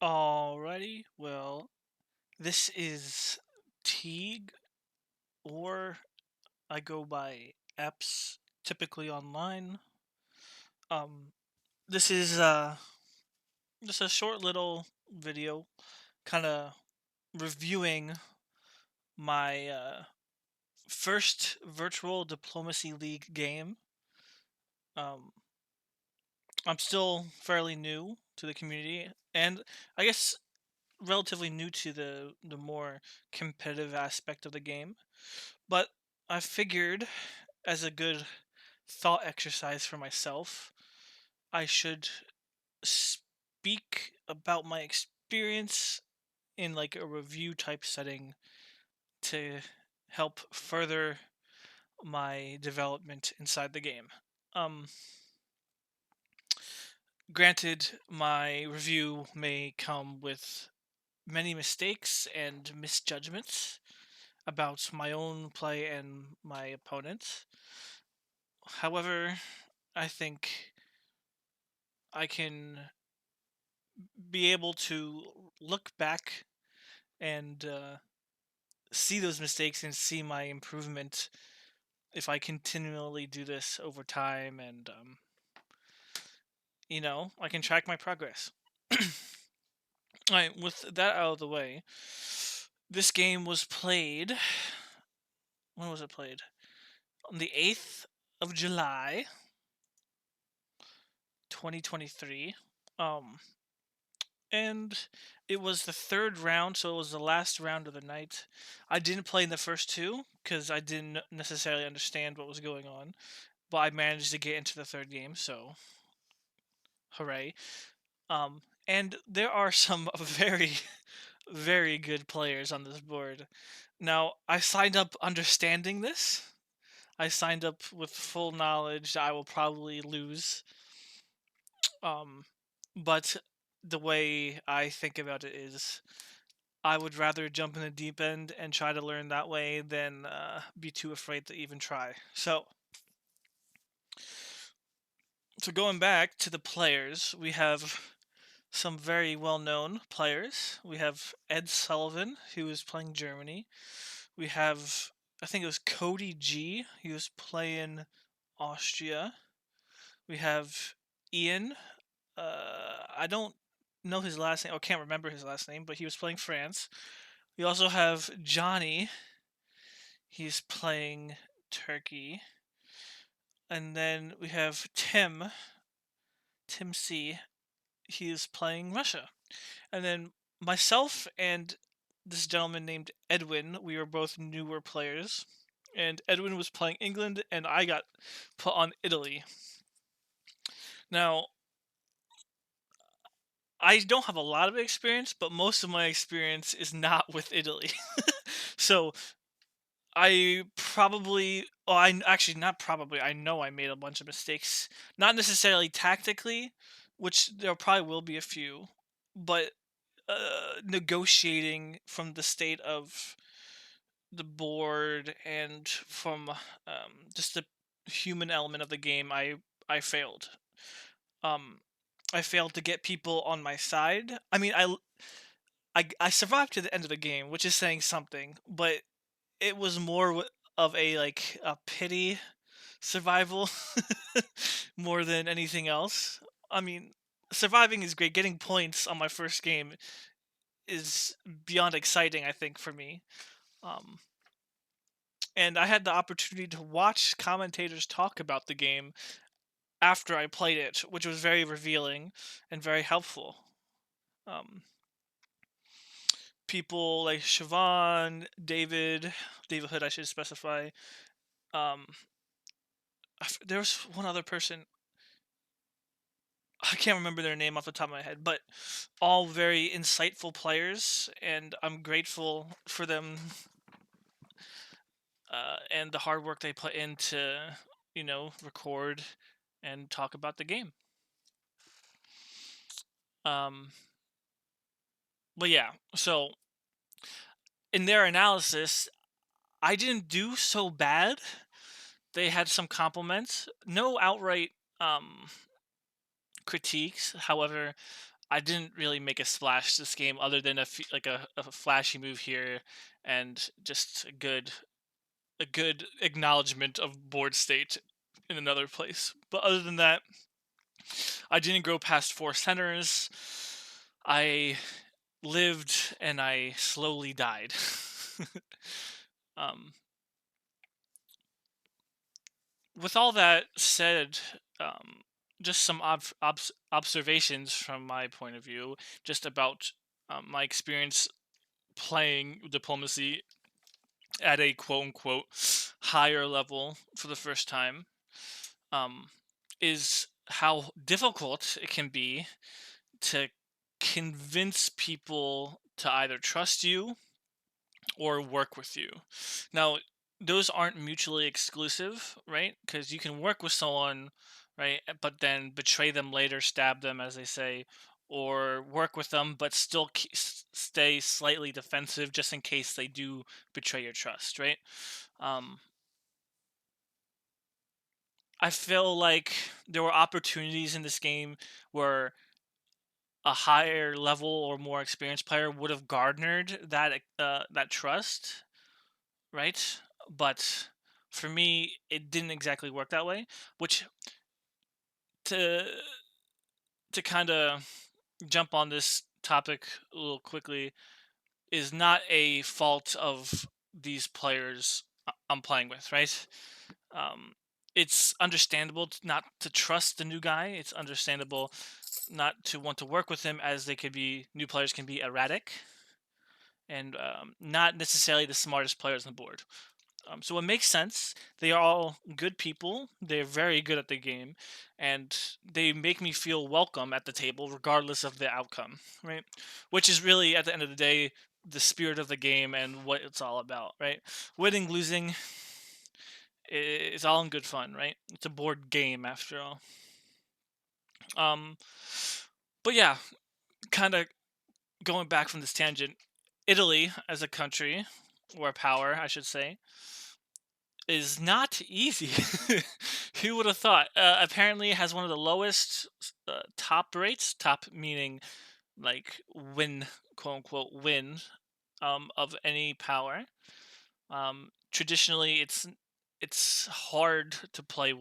Alrighty, well, this is Teague, or I go by Epps, typically online. Um, this is just a short little video, kind of reviewing my first virtual diplomacy league game. Um, I'm still fairly new to the community, and I guess relatively new to the more competitive aspect of the game. But I figured, as a good thought exercise for myself, I should speak about my experience in like a review type setting to help further my development inside the game. Um, Granted, my review may come with many mistakes and misjudgments about my own play and my opponent. However, I think I can be able to look back and see those mistakes and see my improvement if I continually do this over time, and I can track my progress. All right, with that out of the way, this game was played. When was it played? On the 8th of July, 2023. Um, and it was the third round, so it was the last round of the night. I didn't play in the first two because I didn't necessarily understand what was going on, but I managed to get into the third game, so hooray. And there are some very, very good players on this board. Now, I signed up understanding this. I signed up with full knowledge that I will probably lose. Um, but the way I think about it is I would rather jump in the deep end and try to learn that way than be too afraid to even try. So going back to the players, we have some very well-known players. We have Ed Sullivan, who is playing Germany. We have, I think it was Cody G. He was playing Austria. We have Ian. I don't know his last name. I can't remember his last name, but he was playing France. We also have Johnny. He's playing Turkey. And then we have Tim C. He is playing Russia. And then myself and this gentleman named Edwin, we were both newer players. And Edwin was playing England, and I got put on Italy. Now, I don't have a lot of experience, but most of my experience is not with Italy. So I probably, oh, I actually not probably. I know I made a bunch of mistakes, not necessarily tactically, which there probably will be a few, but negotiating from the state of the board and from just the human element of the game, I failed. Um, I failed to get people on my side. I mean, I survived to the end of the game, which is saying something, but it was more of a like a pity survival more than anything else. I mean, surviving is great. Getting points on my first game is beyond exciting, I think, for me. Um, and I had the opportunity to watch commentators talk about the game after I played it, which was very revealing and very helpful. Um, People like Siobhan, David Hood, I should specify. Um, there was one other person. I can't remember their name off the top of my head, but all very insightful players, and I'm grateful for them and the hard work they put in to, record and talk about the game. Um, but yeah, so in their analysis, I didn't do so bad. They had some compliments, no outright critiques. However, I didn't really make a splash this game other than a flashy move here and just a good acknowledgement of board state in another place. But other than that, I didn't grow past 4 centers. I lived and I slowly died. um, with all that said, um, just some observations from my point of view, just about my experience playing diplomacy at a quote unquote higher level for the first time, um, is how difficult it can be to convince people to either trust you or work with you. Now, those aren't mutually exclusive, right? Because you can work with someone, right, but then betray them later, stab them, as they say, or work with them but still stay slightly defensive just in case they do betray your trust, right? Um, I feel like there were opportunities in this game where a higher level or more experienced player would have garnered that trust, right? But for me, it didn't exactly work that way. Which to kind of jump on this topic a little quickly is not a fault of these players I'm playing with, right? Um, it's understandable not to trust the new guy. It's understandable not to want to work with him, as new players can be erratic and not necessarily the smartest players on the board. So it makes sense. They are all good people. They're very good at the game, and they make me feel welcome at the table, regardless of the outcome. Right, which is really at the end of the day the spirit of the game and what it's all about. Right, winning, losing, is all in good fun. Right, it's a board game after all. Um, but yeah, kind of going back from this tangent. Italy as a country, or a power, I should say, is not easy. Who would have thought? Apparently, it has one of the lowest top rates. Top meaning like win, quote unquote win, of any power. Traditionally, it's hard to play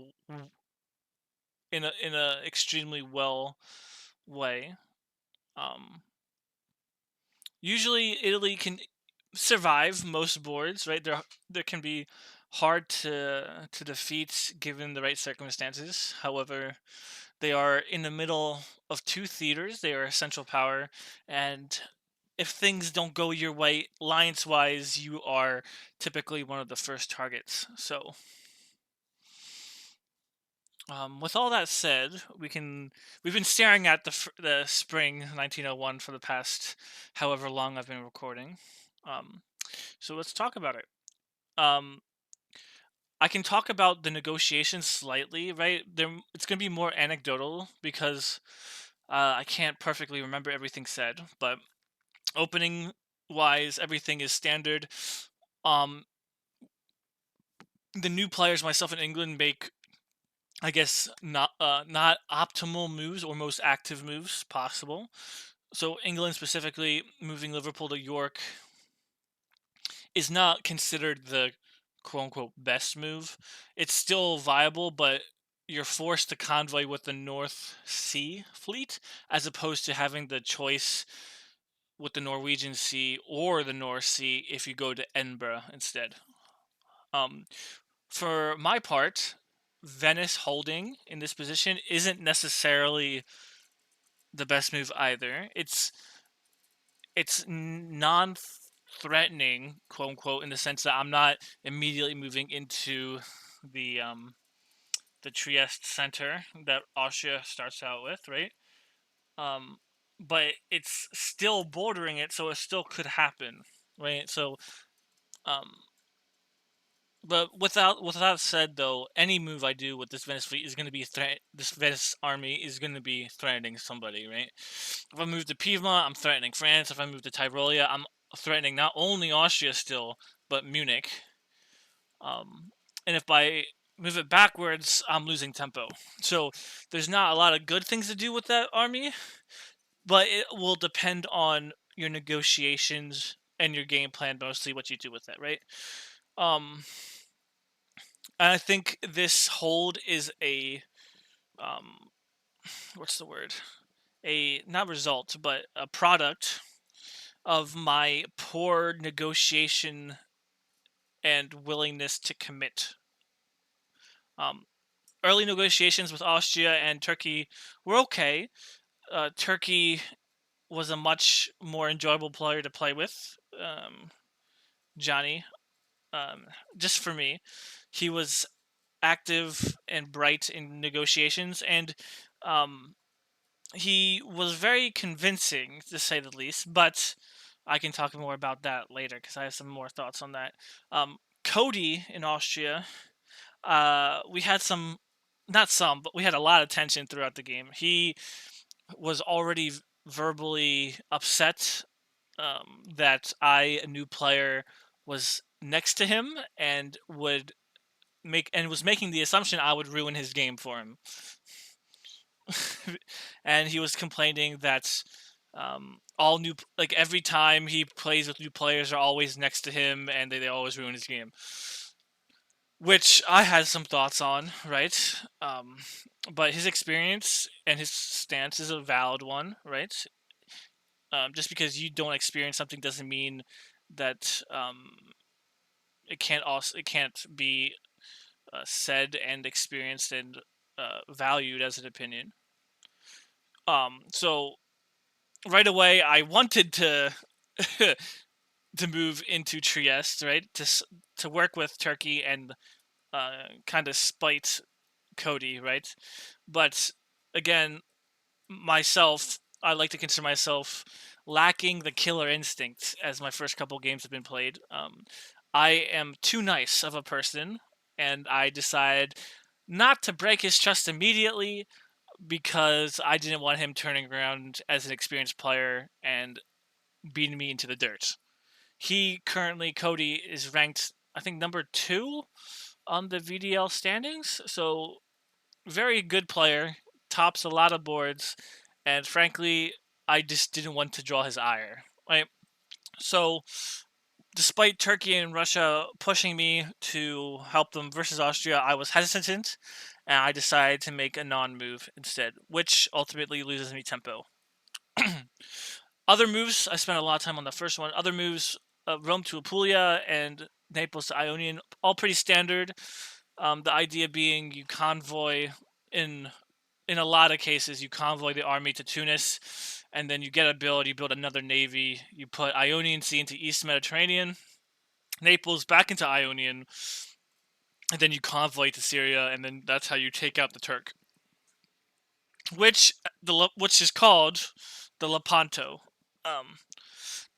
in a extremely well way. Um, Usually, Italy can survive most boards, right? There can be hard to defeat given the right circumstances. However, they are in the middle of two theaters. They are a central power, and if things don't go your way alliance wise, you are typically one of the first targets. So, with all that said, we've been staring at the spring 1901 for the past however long I've been recording. Um, so let's talk about it. Um, I can talk about the negotiations slightly, right? It's going to be more anecdotal because I can't perfectly remember everything said, but opening wise, everything is standard. Um, the new players, myself in England, make, I guess, not optimal moves or most active moves possible. So England specifically, moving Liverpool to York is not considered the quote unquote best move. It's still viable, but you're forced to convoy with the North Sea fleet as opposed to having the choice with the Norwegian Sea or the North Sea if you go to Edinburgh instead. Um, for my part, Venice holding in this position isn't necessarily the best move either. It's non-threatening, quote unquote, in the sense that I'm not immediately moving into the Trieste center that Austria starts out with, right? Um, but it's still bordering it, so it still could happen, right? So, um, but without said though, any move I do with this Venice fleet is going to be this Venice army is going to be threatening somebody, right? If I move to Piedmont, I'm threatening France. If I move to Tyrolia, I'm threatening not only Austria still, but Munich. And if I move it backwards, I'm losing tempo. So there's not a lot of good things to do with that army. but it will depend on your negotiations and your game plan, mostly what you do with it, right? Um, and I think this hold is a what's the word? A not result, but a product of my poor negotiation and willingness to commit. Um, Early negotiations with Austria and Turkey were okay. Turkey was a much more enjoyable player to play with. Johnny, um, just for me, he was active and bright in negotiations, and um, he was very convincing, to say the least. But I can talk more about that later because I have some more thoughts on that. Cody in Austria, we had some, not some, but we had a lot of tension throughout the game. He was already verbally upset that I, a new player, was next to him and was making the assumption I would ruin his game for him. And he was complaining that all new like every time he plays with new players are always next to him and they always ruin his game, which I had some thoughts on, right? But his experience and his stance is a valid one, right? Just because you don't experience something doesn't mean that it can't be said and experienced and valued as an opinion. So right away, I wanted to to move into Trieste, right? To work with Turkey and kind of spite Cody, right? But again, I like to consider myself lacking the killer instinct as my first couple games have been played. I am too nice of a person, and I decide not to break his trust immediately because I didn't want him turning around as an experienced player and beating me into the dirt. Cody is ranked, I think, number 2 on the VDL standings, so very good player, tops a lot of boards, and frankly, I just didn't want to draw his ire. Right. So, despite Turkey and Russia pushing me to help them versus Austria, I was hesitant, and I decided to make a non-move instead, which ultimately loses me tempo. Other moves, I spent a lot of time on the first one. Other moves, Rome to Apulia and Naples to Ionian, all pretty standard. The idea being you convoy in in a lot of cases, you convoy the army to Tunis, and then you you build another navy, you put Ionian Sea into East Mediterranean, Naples back into Ionian, and then you convoy to Syria, and then that's how you take out the Turk, which is called the Lepanto. Um,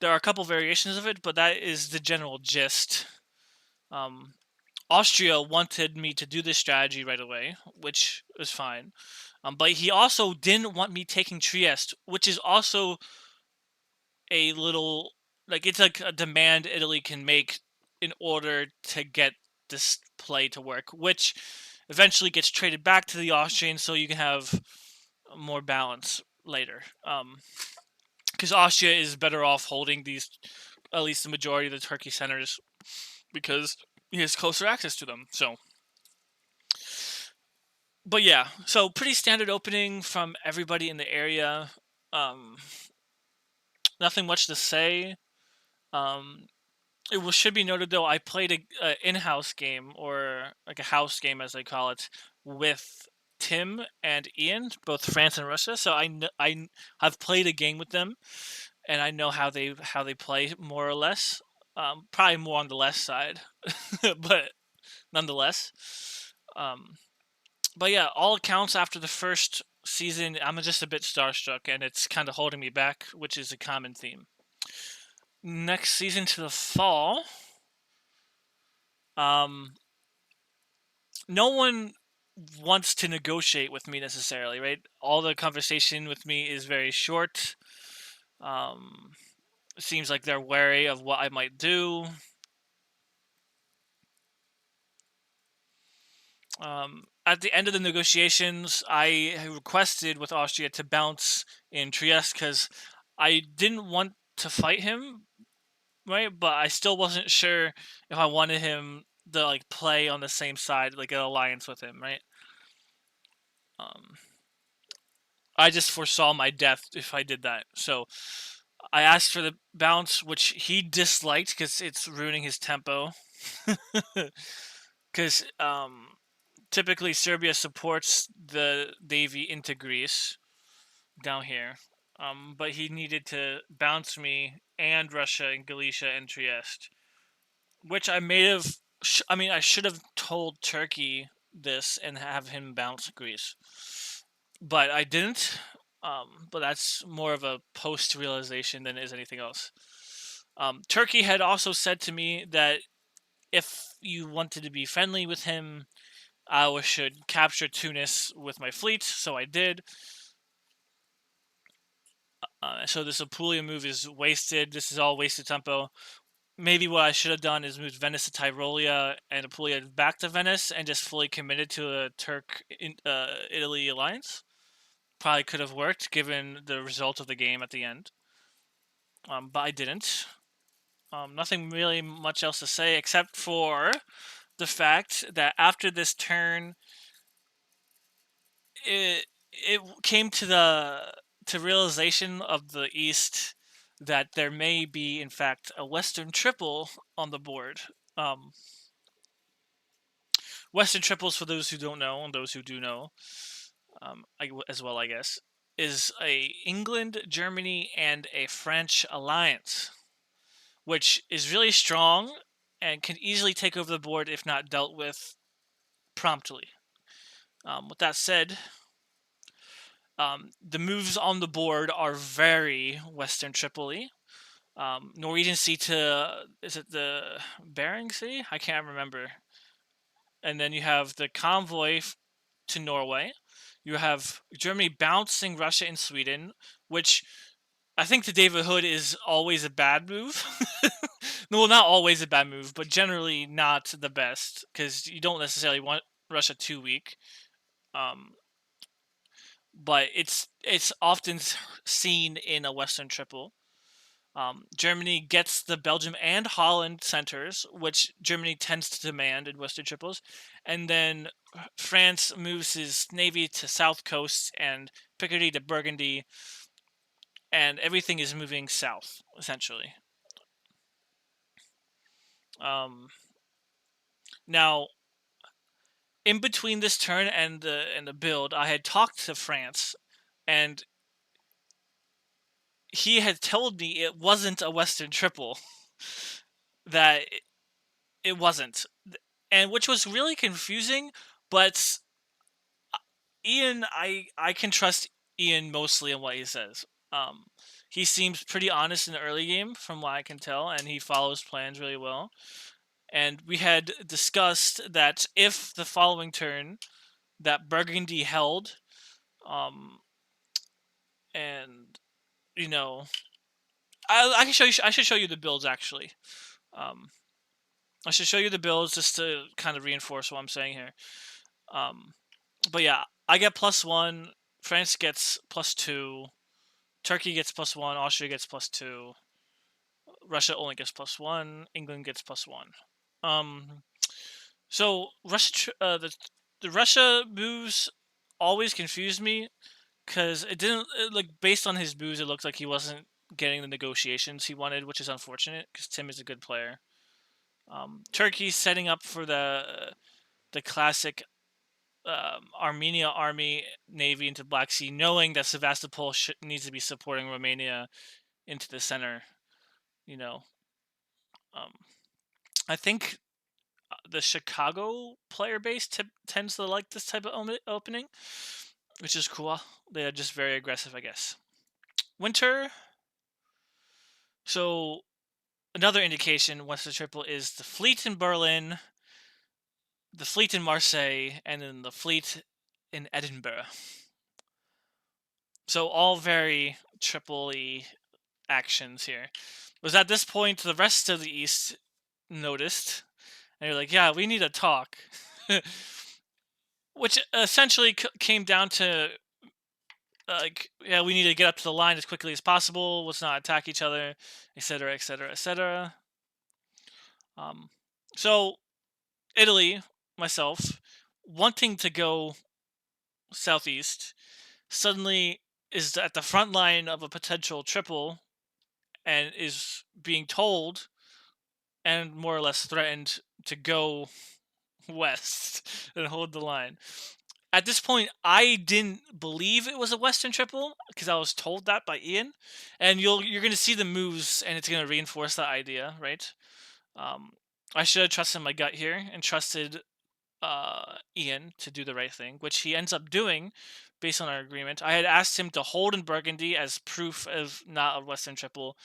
there are a couple variations of it, but that is the general gist. Um, Austria wanted me to do this strategy right away, which was fine. But he also didn't want me taking Trieste, which is also a little it's like a demand Italy can make in order to get this play to work, which eventually gets traded back to the Austrians so you can have more balance later. Because Austria is better off holding these, at least the majority of the Turkey centers, because he has closer access to them. So, but yeah, so pretty standard opening from everybody in the area. Um, Nothing much to say. Um, should be noted though, I played a in-house game, or like a house game as they call it, with Tim and Ian, both France and Russia. So I have played a game with them, and I know how they play more or less. Probably more on the less side, but nonetheless. Um, but yeah, all accounts after the first season, I'm just a bit starstruck, and it's kind of holding me back, which is a common theme. Next season to the fall, um, no one wants to negotiate with me necessarily, right? All the conversation with me is very short. Um, it seems like they're wary of what I might do. at the end of the negotiations, I requested with Austria to bounce in Trieste because I didn't want to fight him, right? But I still wasn't sure if I wanted him to like play on the same side, like an alliance with him, right? Um, I just foresaw my death if I did that. So I asked for the bounce, which he disliked because it's ruining his tempo. Because typically Serbia supports the Navy into Greece down here, but he needed to bounce me and Russia and Galicia and Trieste, which I may have. I mean, I should have told Turkey this and have him bounce Greece, but I didn't. But that's more of a post realization than is anything else. Turkey had also said to me that if you wanted to be friendly with him, I should capture Tunis with my fleet, so I did. So this Apulia move is wasted. This is all wasted tempo. Maybe what I should have done is moved Venice to Tyrolia and Apulia back to Venice and just fully committed to a Italy alliance. Probably could have worked given the result of the game at the end. But I didn't. Nothing really much else to say except for the fact that after this turn, it came to the realization of the East that there may be, in fact, a Western triple on the board. Um, Western triples, for those who don't know and those who do know, as well, I guess, is a England, Germany, and a French alliance, which is really strong and can easily take over the board if not dealt with promptly. With that said, the moves on the board are very Western Tripoli. Norwegian Sea to, is it the Bering Sea? I can't remember. And then you have the convoy to Norway. You have Germany bouncing Russia and Sweden, which I think to David Hood is always a bad move. Well, not always a bad move, but generally not the best because you don't necessarily want Russia too weak. Um, but it's often seen in a Western triple. Germany gets the Belgium and Holland centers, which Germany tends to demand in Western triples, and then France moves his navy to South Coast and Picardy to Burgundy, and everything is moving south essentially. Um, Now, in between this turn and the build, I had talked to France, and he had told me it wasn't a Western triple. That it wasn't, and which was really confusing. But Ian, I can trust Ian mostly in what he says. Um, he seems pretty honest in the early game, from what I can tell, and he follows plans really well. And we had discussed that if the following turn that Burgundy held, um, and you know, I can show you. I should show you the builds actually. Um, I should show you the builds just to kind of reinforce what I'm saying here. Um, but yeah, I get +1. France gets +2. Turkey gets +1. Austria gets +2. Russia only gets +1. England gets +1. Um, so Russia, the Russia moves always confused me because it didn't like based on his moves. It looked like he wasn't getting the negotiations he wanted, which is unfortunate because Tim is a good player. Turkey setting up for the classic Armenia army navy into Black Sea, knowing that Sevastopol needs to be supporting Romania into the center. You know, um, I think the Chicago player base tends to like this type of opening, which is cool. They are just very aggressive, I guess. Winter. So another indication once the triple is the fleet in Berlin, the fleet in Marseille, and then the fleet in Edinburgh. So all very triple-y actions here. Was at this point the rest of the East noticed, and you're like, yeah, we need to talk. which essentially came down to like, yeah, we need to get up to the line as quickly as possible. Let's not attack each other, etc., etc., etc. Um, so Italy, myself, wanting to go southeast, suddenly is at the front line of a potential triple and is being told and more or less threatened to go west and hold the line. At this point, I didn't believe it was a Western triple because I was told that by Ian, and you're gonna see the moves, and it's gonna reinforce that idea, right? Um, I should have trusted my gut here and trusted Ian to do the right thing, which he ends up doing based on our agreement. I had asked him to hold in Burgundy as proof of not a Western triple.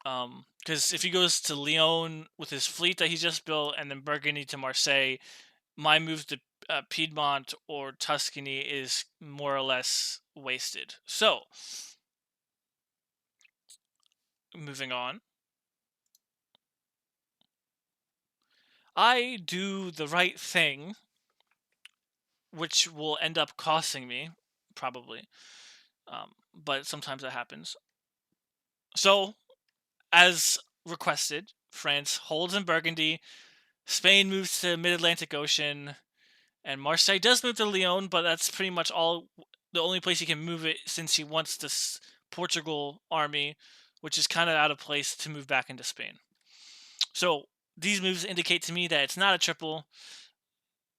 Because if he goes to Lyon with his fleet that he just built, and then Burgundy to Marseille, my move to Piedmont or Tuscany is more or less wasted. So, moving on. I do the right thing, which will end up costing me, probably. But sometimes it happens. So, as requested, France holds in Burgundy, Spain moves to Mid-Atlantic Ocean, and Marseille does move to Lyon, but that's pretty much all the only place he can move it since he wants this Portugal army, which is kind of out of place to move back into Spain. So these moves indicate to me that it's not a triple,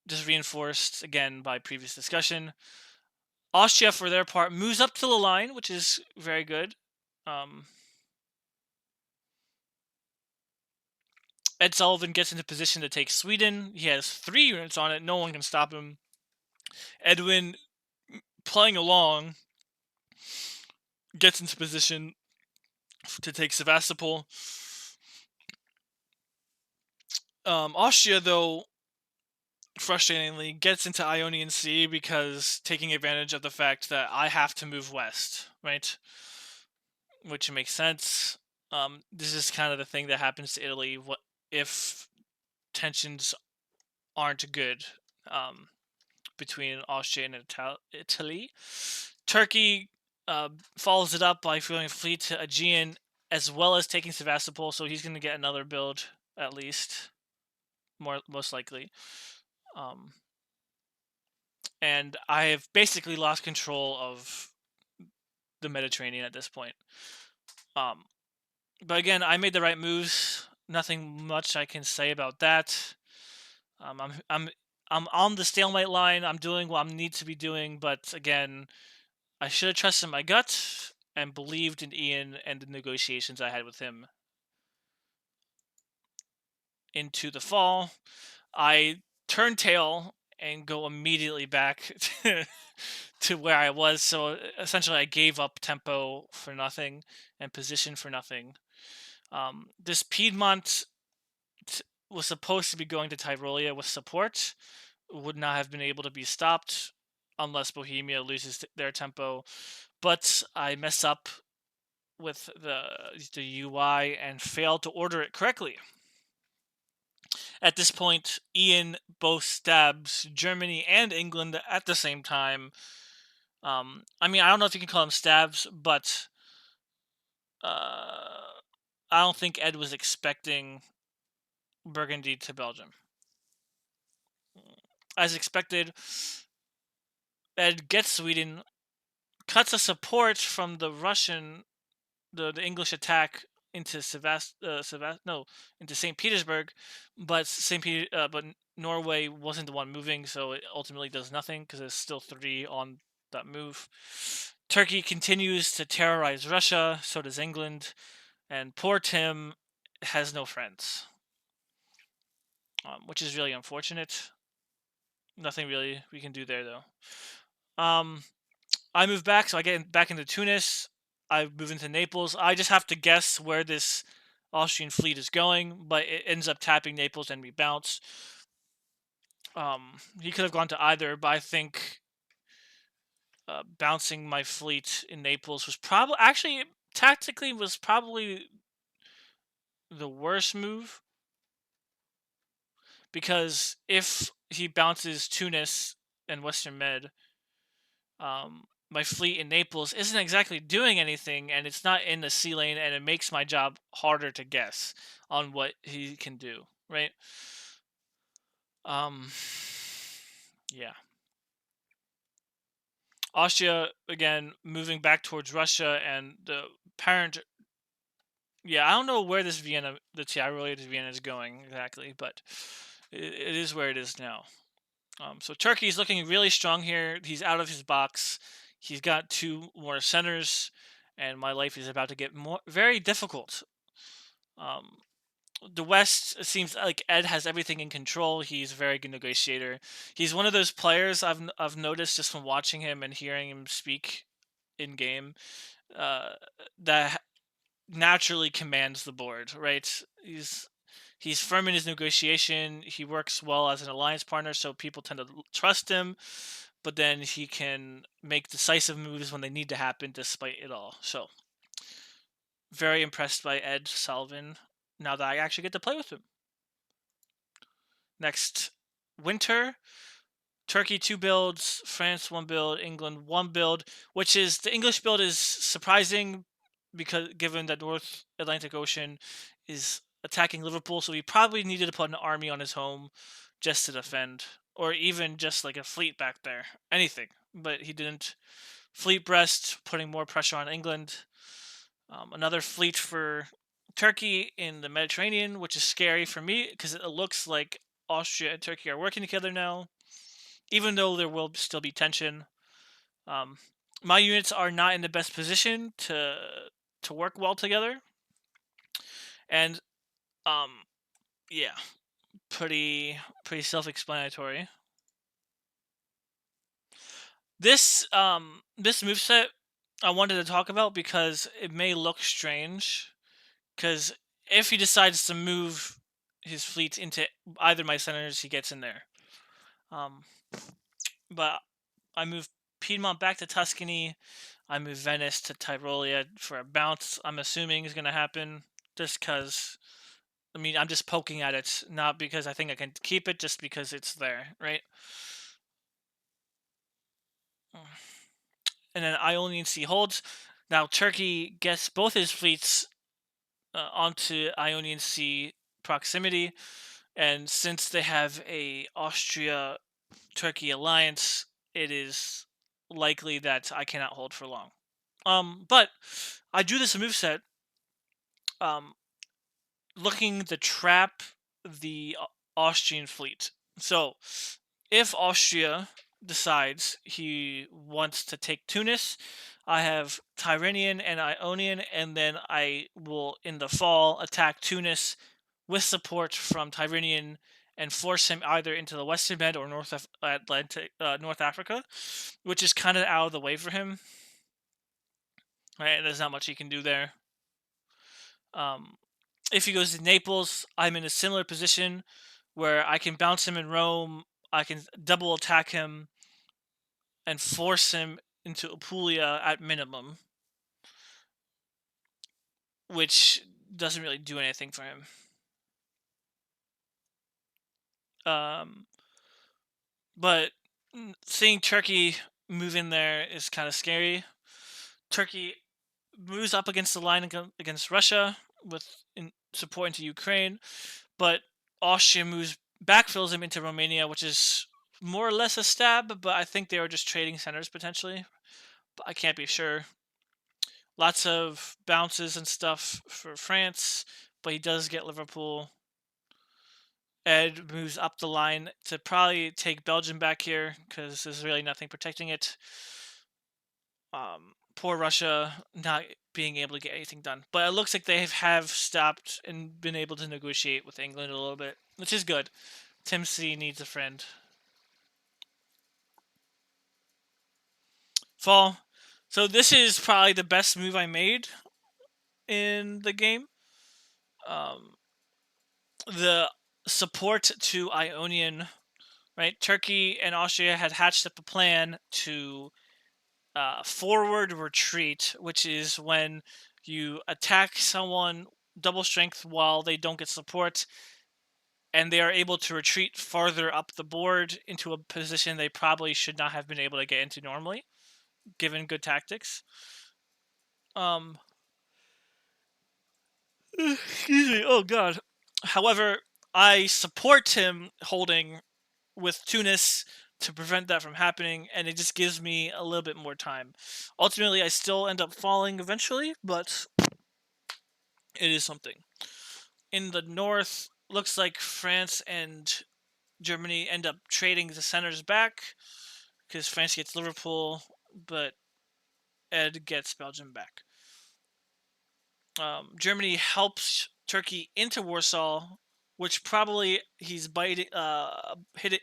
just reinforced again by previous discussion. Austria, for their part, moves up to the line, which is very good. Ed Sullivan gets into position to take Sweden. He has 3 units on it. No one can stop him. Edwin, playing along, gets into position to take Sevastopol. Austria, though, frustratingly, gets into Ionian Sea because taking advantage of the fact that I have to move west, right? Which makes sense. This is kind of the thing that happens to Italy. What if tensions aren't good between Austria and Italy? Turkey follows it up by filling a fleet to Aegean as well as taking Sevastopol, so he's going to get another build at least, most likely. And I have basically lost control of the Mediterranean at this point. But again, I made the right moves. Nothing much I can say about that. I'm on the stalemate line. I'm doing what I need to be doing, but again, I should have trusted my gut and believed in Ian and the negotiations I had with him into the fall. I turn tail and go immediately back to where I was. So essentially, I gave up tempo for nothing and position for nothing. This Piedmont was supposed to be going to Tyrolia with support, would not have been able to be stopped unless Bohemia loses their tempo. But I mess up with the UI and fail to order it correctly. At this point, Ian both stabs Germany and England at the same time. I mean, I don't know if you can call them stabs, but I don't think Ed was expecting Burgundy to Belgium. As expected, Ed gets Sweden, cuts a support from the English attack into into St. Petersburg, but but Norway wasn't the one moving, so it ultimately does nothing because there's still 3 on that move. Turkey continues to terrorize Russia, so does England, and poor Tim has no friends, which is really unfortunate. Nothing really we can do there though. I move back, so I get back into Tunis. I move into Naples. I just have to guess where this Austrian fleet is going, but it ends up tapping Naples and we bounce. He could have gone to either, but I think bouncing my fleet in Naples was probably tactically was probably the worst move because if he bounces Tunis and Western Med, my fleet in Naples isn't exactly doing anything, and it's not in the sea lane, and it makes my job harder to guess on what he can do, right? Um, yeah. Austria again moving back towards Russia, and the parent. Yeah, I don't know where this Vienna, the TI related to Vienna, is going exactly, but it is where it is now. So Turkey is looking really strong here. He's out of his box. He's got two more centers, and my life is about to get very difficult. Um, the West seems like Ed has everything in control. He's a very good negotiator. He's one of those players I've noticed just from watching him and hearing him speak in game, uh, that naturally commands the board. Right? He's firm in his negotiation. He works well as an alliance partner, so people tend to trust him. But then he can make decisive moves when they need to happen, despite it all. So very impressed by Ed Sullivan now that I actually get to play with him. Next winter, Turkey 2 builds, France 1 build, England 1 build, which is the English build is surprising because given that North Atlantic Ocean is attacking Liverpool, so he probably needed to put an army on his home just to defend, or even just like a fleet back there, anything. But he didn't. Fleet Brest, putting more pressure on England. Another fleet for Turkey in the Mediterranean, which is scary for me because it looks like Austria and Turkey are working together now, even though there will still be tension. Um, my units are not in the best position to work well together, and um, yeah, pretty self-explanatory. This moveset I wanted to talk about because it may look strange. Because if he decides to move his fleet into either my centers, he gets in there. Um, but I move Piedmont back to Tuscany. I move Venice to Tyrolia for a bounce. I'm assuming is going to happen just because. I mean, I'm just poking at it, not because I think I can keep it, just because it's there, right? And then Ionian Sea holds. Now Turkey gets both his fleets onto Ionian Sea proximity, and since they have a Austria-Turkey alliance, it is likely that I cannot hold for long. But I do this moveset, um, looking to trap the Austrian fleet. So if Austria decides he wants to take Tunis, I have Tyrrhenian and Ionian, and then I will, in the fall, attack Tunis with support from Tyrrhenian and force him either into the Western Med or North Atlantic, North Africa, which is kind of out of the way for him. Right, there's not much he can do there. If he goes to Naples, I'm in a similar position where I can bounce him in Rome. I can double attack him and force him into Apulia at minimum, which doesn't really do anything for him. But seeing Turkey move in there is kind of scary. Turkey moves up against the line against Russia with support into Ukraine, but Austria backfills him into Romania, which is more or less a stab, but I think they were just trading centers potentially. But I can't be sure. Lots of bounces and stuff for France, but he does get Liverpool. Ed moves up the line to probably take Belgium back here because there's really nothing protecting it. Poor Russia not being able to get anything done. But it looks like they have stopped and been able to negotiate with England a little bit, which is good. Tim C needs a friend. Fall. So this is probably the best move I made in the game. The support to Ionian, right? Turkey and Austria had hatched up a plan to forward retreat, which is when you attack someone double strength while they don't get support, and they are able to retreat farther up the board into a position they probably should not have been able to get into normally, given good tactics. Um, excuse me. Oh God. However, I support him holding with Tunis to prevent that from happening, and it just gives me a little bit more time. Ultimately, I still end up falling eventually, but it is something. In the north, looks like France and Germany end up trading the centers back because France gets Liverpool, but Ed gets Belgium back. Germany helps Turkey into Warsaw, which probably he's biting, hit it.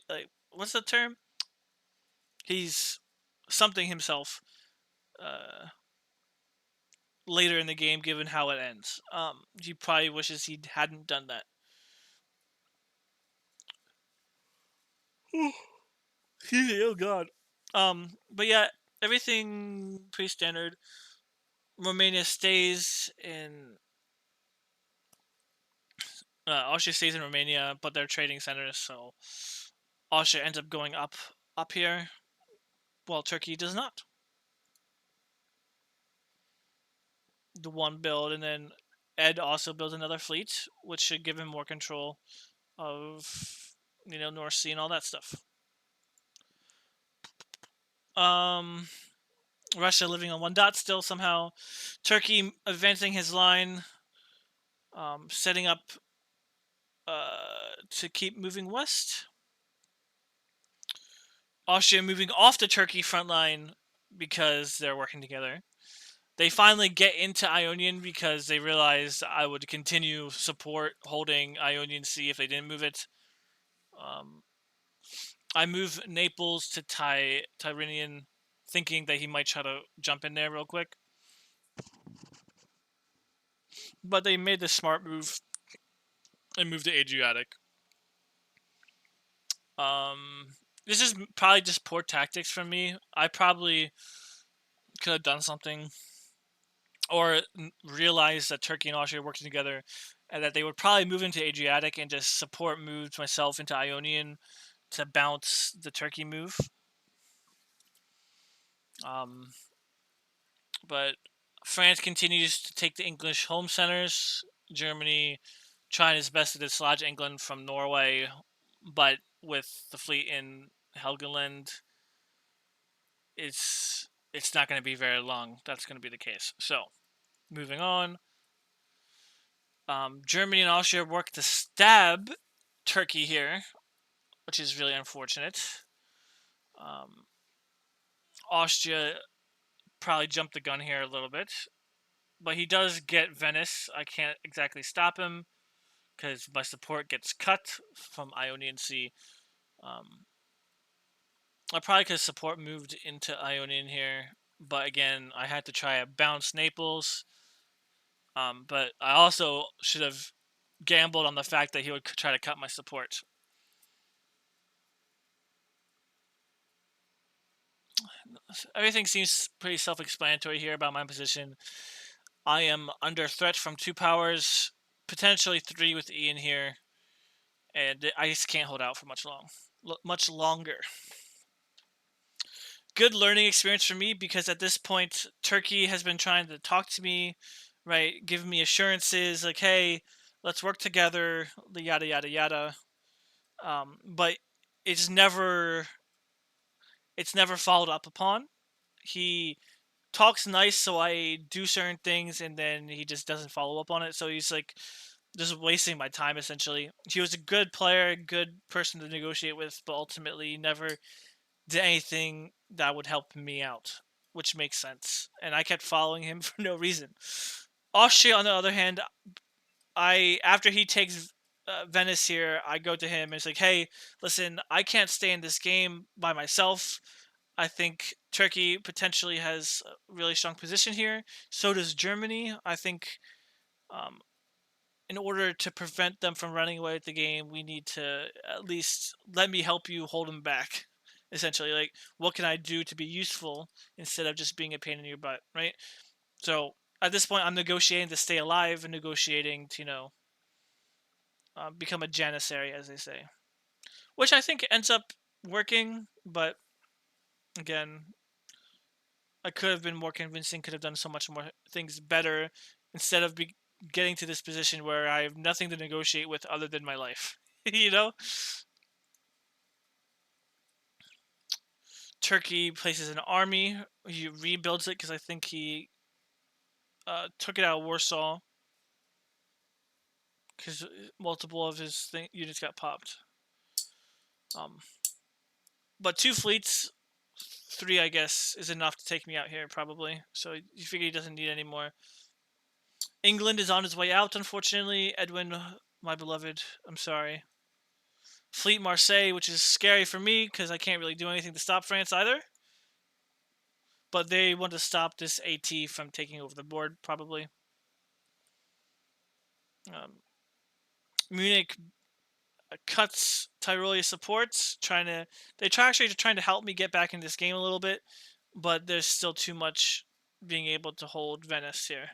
What's the term? He's something himself later in the game, given how it ends. He probably wishes he hadn't done that. Excuse me, oh God. But yeah, everything pretty standard. Romania stays in. Austria stays in Romania, but they're trading centers, so Austria ends up going up here, while Turkey does not. The one build, and then Ed also builds another fleet, which should give him more control of North Sea and all that stuff. Um, Russia living on one dot still somehow. Turkey advancing his line, setting up to keep moving west. Austria moving off the Turkey front line because they're working together. They finally get into Ionian because they realized I would continue support holding Ionian Sea if they didn't move it. Um, I move Naples to Tyrrhenian, thinking that he might try to jump in there real quick. But they made the smart move and moved to Adriatic. This is probably just poor tactics from me. I probably could have done something or realized that Turkey and Austria are working together and that they would probably move into Adriatic and just support moved myself into Ionian to bounce the Turkey move. Um, but France continues to take the English home centers. Germany trying its best to dislodge England from Norway, but with the fleet in Helgoland, it's not going to be very long. That's going to be the case. So, moving on. Germany and Austria work to stab Turkey here, which is really unfortunate. Um, Austria probably jumped the gun here a little bit, but he does get Venice. I can't exactly stop him because my support gets cut from Ionian Sea. Um, I probably could have support moved into Ionian here, but again, I had to try a bounce Naples. But I also should have gambled on the fact that he would try to cut my support. Everything seems pretty self-explanatory here about my position. I am under threat from two powers, potentially three with Ian here, and I just can't hold out for much longer. Good learning experience for me because at this point, Turkey has been trying to talk to me, right? Giving me assurances like, "Hey, let's work together," the yada yada yada. But it's never it's never followed up upon. He talks nice, so I do certain things, and then he just doesn't follow up on it. So he's like just wasting my time essentially. He was a good player, good person to negotiate with, but ultimately never did anything that would help me out, which makes sense. And I kept following him for no reason. Austria, on the other hand, I after he takes Venice here, I go to him and it's like, hey, listen, I can't stay in this game by myself. I think Turkey potentially has a really strong position here. So does Germany. I think um, in order to prevent them from running away with the game, we need to at least let me help you hold them back. Essentially, like, what can I do to be useful instead of just being a pain in your butt, right? So at this point, I'm negotiating to stay alive and negotiating to, become a janissary, as they say, which I think ends up working. But again, I could have been more convincing. Could have done so much more things better instead of getting to this position where I have nothing to negotiate with other than my life. you know. Turkey places an army. He rebuilds it because I think he took it out of Warsaw because multiple of his units got popped. Um, but 2 fleets, 3 I guess is enough to take me out here probably. So you figure he doesn't need any more. England is on his way out, unfortunately. Edwin, my beloved, I'm sorry. Fleet Marseille, which is scary for me because I can't really do anything to stop France either. But they want to stop this AT from taking over the board, probably. Munich cuts Tyrolia supports, trying to help me get back in this game a little bit, but there's still too much being able to hold Venice here.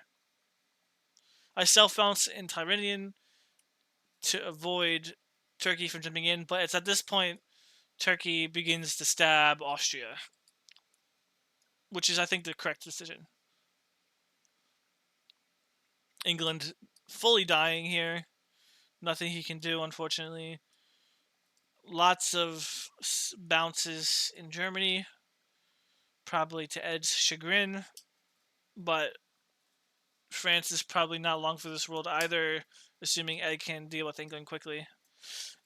I self bounce in Tyrrhenian to avoid Turkey from jumping in, but it's at this point Turkey begins to stab Austria, which is I think the correct decision. England fully dying here. Nothing he can do, unfortunately. Lots of bounces in Germany, probably to Ed's chagrin, but France is probably not long for this world either, assuming Ed can deal with England quickly.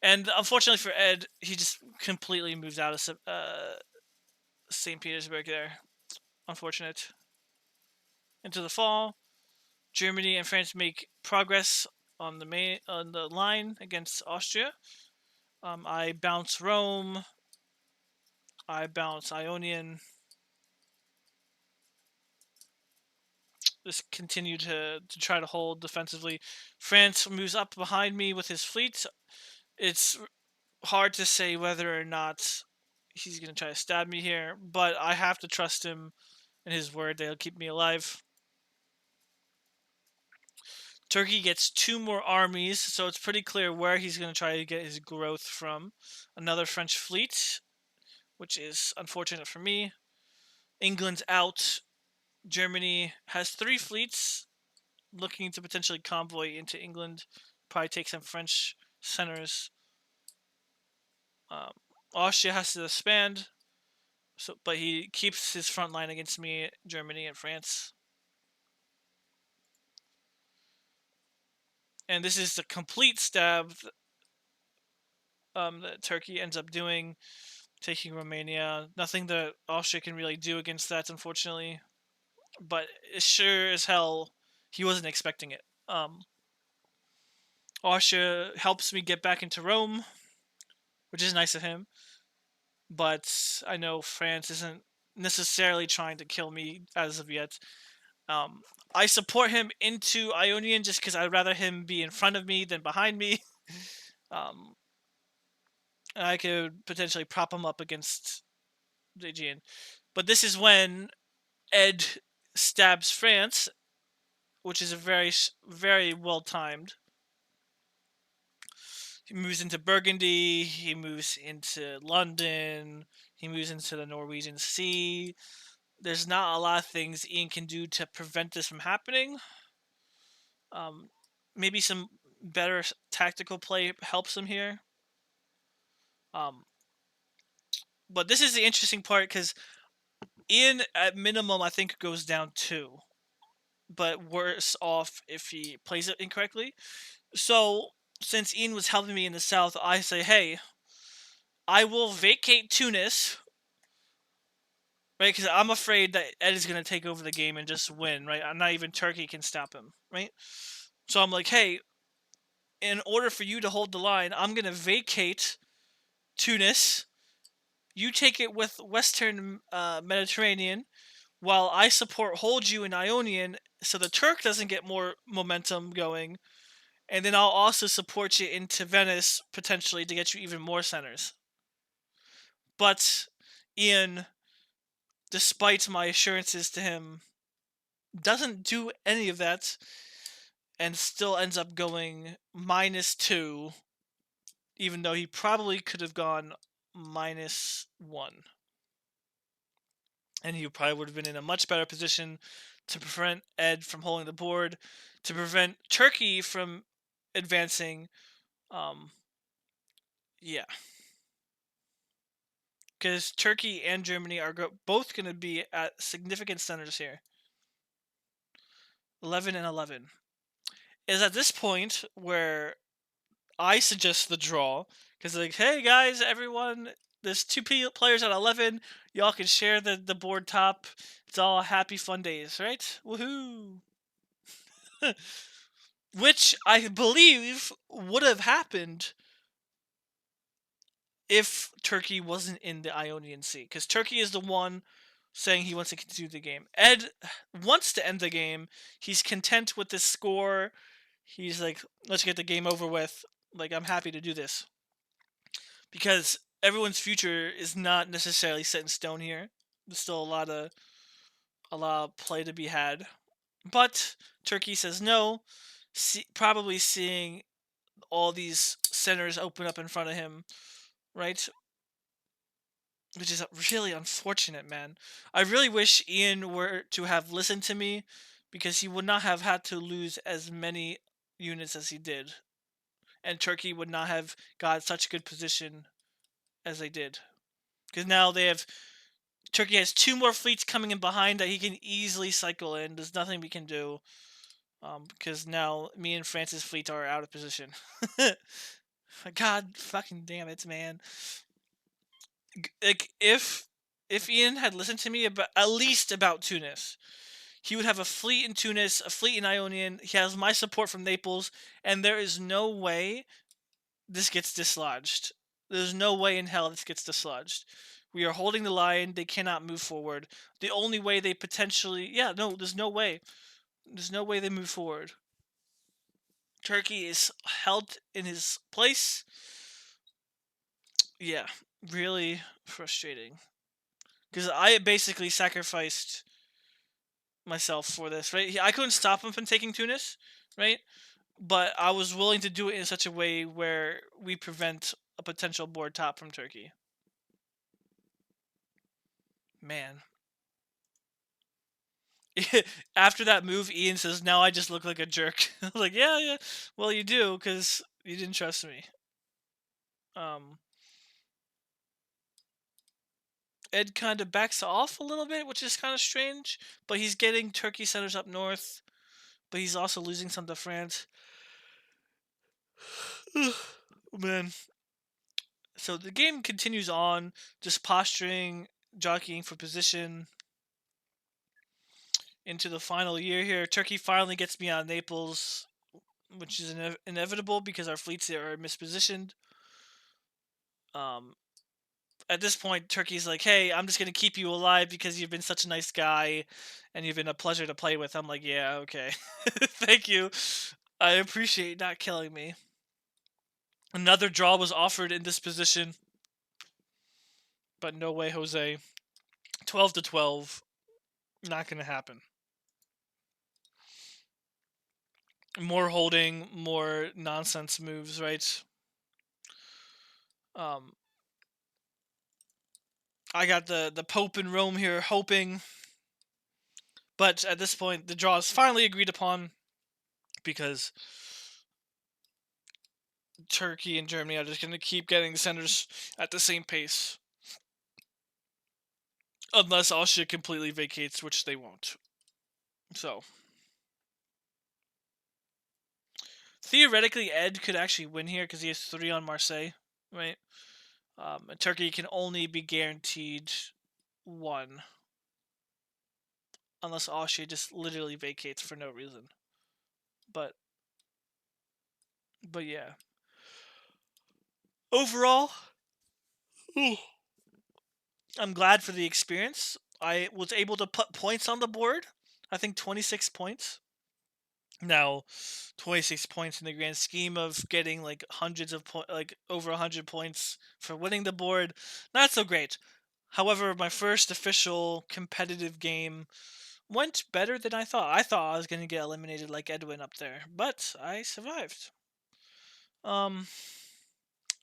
And unfortunately for Ed, he just completely moves out of St. Petersburg there. Unfortunate. Into the fall, Germany and France make progress on the line against Austria. I bounce Rome. I bounce Ionian. Just continue to try to hold defensively. France moves up behind me with his fleet. It's hard to say whether or not he's going to try to stab me here, but I have to trust him and his word that he'll keep me alive. Turkey gets 2 more armies, so it's pretty clear where he's going to try to get his growth from. Another French fleet, which is unfortunate for me. England's out. Germany has 3 fleets looking to potentially convoy into England. Probably take some French centers. Austria has to disband, but he keeps his front line against me, Germany, and France. And this is the complete stab that Turkey ends up doing, taking Romania. Nothing that Austria can really do against that, unfortunately. But sure as hell, he wasn't expecting it. Austria helps me get back into Rome, which is nice of him. But I know France isn't necessarily trying to kill me as of yet. I support him into Ionian just because I'd rather him be in front of me than behind me. I could potentially prop him up against the Aegean. But this is when Ed stabs France, which is a very, very well timed. He moves into Burgundy, he moves into London, he moves into the Norwegian Sea. There's not a lot of things Ian can do to prevent this from happening. Maybe some better tactical play helps him here. But this is the interesting part because Ian, at minimum, I think goes down 2, but worse off if he plays it incorrectly. So since Ian was helping me in the south, I say, hey, I will vacate Tunis, right? Because I'm afraid that Ed is going to take over the game and just win, right? Not even Turkey can stop him, right? So I'm like, hey, in order for you to hold the line, I'm going to vacate Tunis. You take it with Western Mediterranean, while I hold you in Ionian, so the Turk doesn't get more momentum going. And then I'll also support you into Venice, potentially, to get you even more centers. But Ian, despite my assurances to him, doesn't do any of that. and still ends up going -2, even though he probably could have gone -1. And he probably would have been in a much better position to prevent Ed from holding the board, to prevent Turkey from advancing. Um, yeah, because Turkey and Germany are both going to be at significant centers here. 11 and 11 is at this point where I suggest the draw, because like, hey guys, everyone, there's two players at 11. Y'all can share the board top. It's all happy fun days, right? Woohoo! Which I believe would have happened if Turkey wasn't in the Ionian Sea, because Turkey is the one saying he wants to continue the game. Ed wants to end the game. He's content with this score. He's like, let's get the game over with. Like, I'm happy to do this, because everyone's future is not necessarily set in stone here. There's still a lot of play to be had. But Turkey says no, probably seeing all these centers open up in front of him, right? Which is really unfortunate, man. I really wish Ian were to have listened to me, because he would not have had to lose as many units as he did. And Turkey would not have got such good position as they did. Because now Turkey has two more fleets coming in behind that he can easily cycle in. There's nothing we can do. Because now me and France's fleet are out of position. God fucking damn it, man. Like, if Ian had listened to me about at least about Tunis, he would have a fleet in Tunis, a fleet in Ionian. He has my support from Naples, and there is no way this gets dislodged. There's no way in hell this gets dislodged. We are holding the line. They cannot move forward. The only way they potentially, yeah, no, there's no way. There's no way they move forward. Turkey is held in his place. Yeah, really frustrating. Because I basically sacrificed myself for this, right? I couldn't stop him from taking Tunis, right? But I was willing to do it in such a way where we prevent a potential board top from Turkey. Man. After that move, Ian says, now I just look like a jerk. I was like, yeah. Well, you do, because you didn't trust me. Ed kind of backs off a little bit, which is kind of strange. But he's getting Turkey centers up north. But he's also losing some to France. Man. So the game continues on, just posturing, jockeying for position. Into the final year here, Turkey finally gets me out of Naples, which is inevitable because our fleets here are mispositioned. At this point, Turkey's like, hey, I'm just going to keep you alive because you've been such a nice guy and you've been a pleasure to play with. I'm like, yeah, okay. Thank you. I appreciate not killing me. Another draw was offered in this position, but no way, Jose. 12 to 12. Not going to happen. More holding, more nonsense moves, right? I got the Pope in Rome here hoping, but at this point the draw is finally agreed upon, because Turkey and Germany are just going to keep getting centers at the same pace, unless Austria completely vacates, which they won't. So theoretically, Ed could actually win here because he has 3 on Marseille, right? And Turkey can only be guaranteed 1, unless Austria just literally vacates for no reason. But yeah. Overall, I'm glad for the experience. I was able to put points on the board. I think 26 points. Now, 26 points in the grand scheme of getting like hundreds of like over 100 points for winning the board, not so great. However, my first official competitive game went better than I thought. I thought I was gonna get eliminated like Edwin up there, but I survived. Um,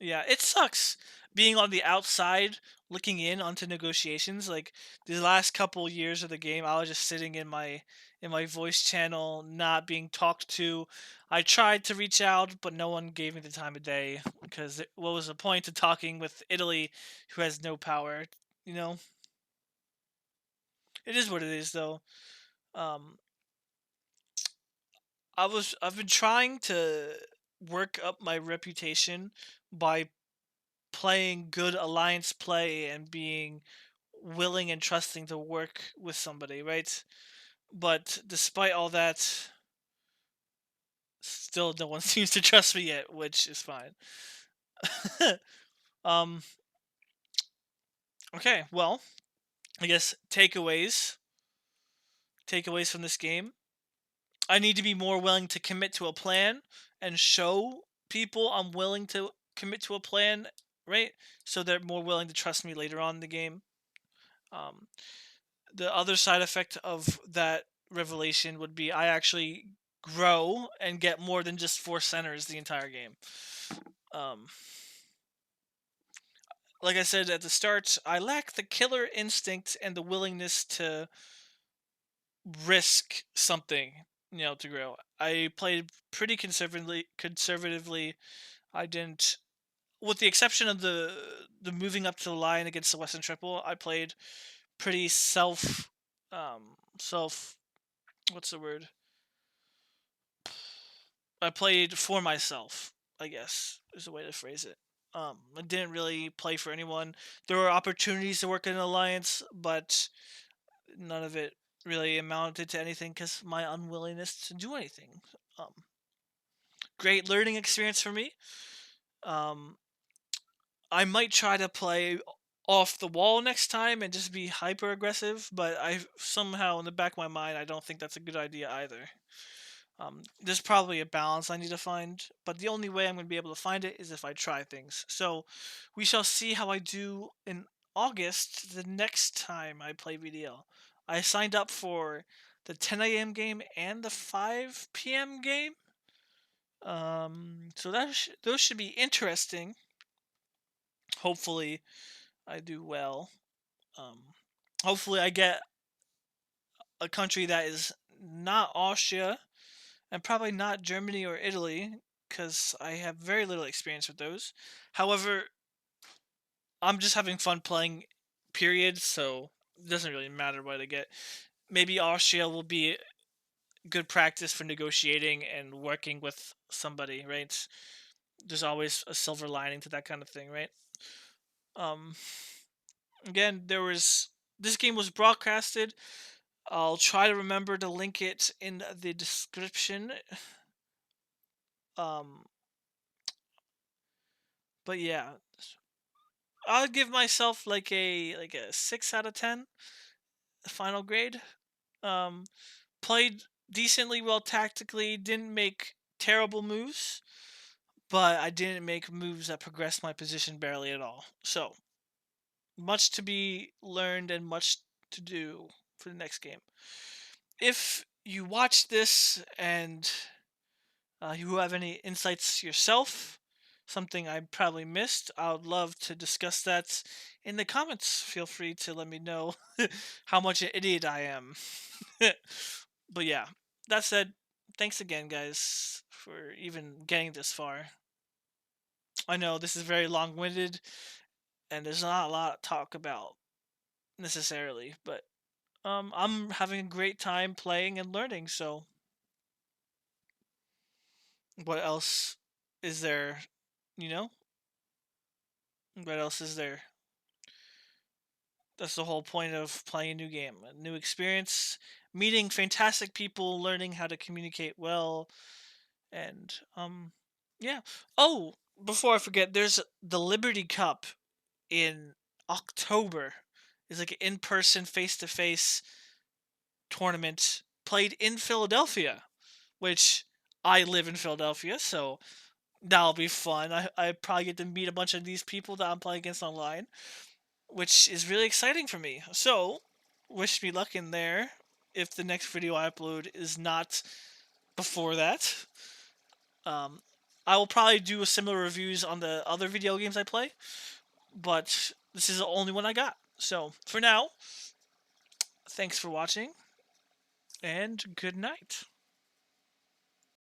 yeah, it sucks being on the outside looking in onto negotiations. Like the last couple years of the game, I was just sitting in my voice channel, not being talked to. I tried to reach out, but no one gave me the time of day because what was the point of talking with Italy, who has no power? You know, it is what it is, though. Um, I've been trying to work up my reputation by playing good alliance play and being willing and trusting to work with somebody, right? But despite all that, still no one seems to trust me yet, which is fine. um okay, well, I guess takeaways from this game. I need to be more willing to commit to a plan and show people I'm willing to commit to a plan, right? So they're more willing to trust me later on in the game. Um, the other side effect of that revelation would be I actually grow and get more than just four centers the entire game. Um, like I said at the start, I lack the killer instinct and the willingness to risk something, to grow. I played pretty conservatively. I didn't, with the exception of the moving up to the line against the Western Triple. I played pretty self what's the word? I played for myself, I guess is the way to phrase it. I didn't really play for anyone. There were opportunities to work in an alliance, but none of it really amounted to anything because my unwillingness to do anything. Um, Great learning experience for me. Um, I might try to play off the wall next time and just be hyper aggressive, but I somehow in the back of my mind I don't think that's a good idea either. There's probably a balance I need to find, but the only way I'm going to be able to find it is if I try things. So we shall see how I do in August the next time I play VDL. I signed up for the 10 a.m. game and the 5 p.m. game. So those should be interesting. Hopefully, I do well. Um, Hopefully, I get a country that is not Austria and probably not Germany or Italy because I have very little experience with those. However, I'm just having fun playing, period, so it doesn't really matter what I get. Maybe Austria will be good practice for negotiating and working with somebody, right? There's always a silver lining to that kind of thing, right? Um, Again, this game was broadcasted. I'll try to remember to link it in the description. Um, but yeah, I'll give myself like a 6 out of 10 final grade. Um, Played decently well tactically. Didn't make terrible moves, but I didn't make moves that progressed my position barely at all. So much to be learned and much to do for the next game. If you watch this and you have any insights yourself, something I probably missed, I would love to discuss that in the comments. Feel free to let me know how much an idiot I am. But yeah, that said, thanks again, guys, for even getting this far. I know this is very long winded and there's not a lot to talk about necessarily, but I'm having a great time playing and learning, so what else is there, you know? What else is there? That's the whole point of playing a new game, a new experience, meeting fantastic people, learning how to communicate well, and yeah. Oh, before I forget, there's the Liberty Cup in October. It's like an in-person, face-to-face tournament played in Philadelphia, which I live in Philadelphia, so that'll be fun. I probably get to meet a bunch of these people that I'm playing against online, which is really exciting for me. So, wish me luck in there if the next video I upload is not before that. Um, I will probably do a similar reviews on the other video games I play, but this is the only one I got. So for now, thanks for watching, and good night.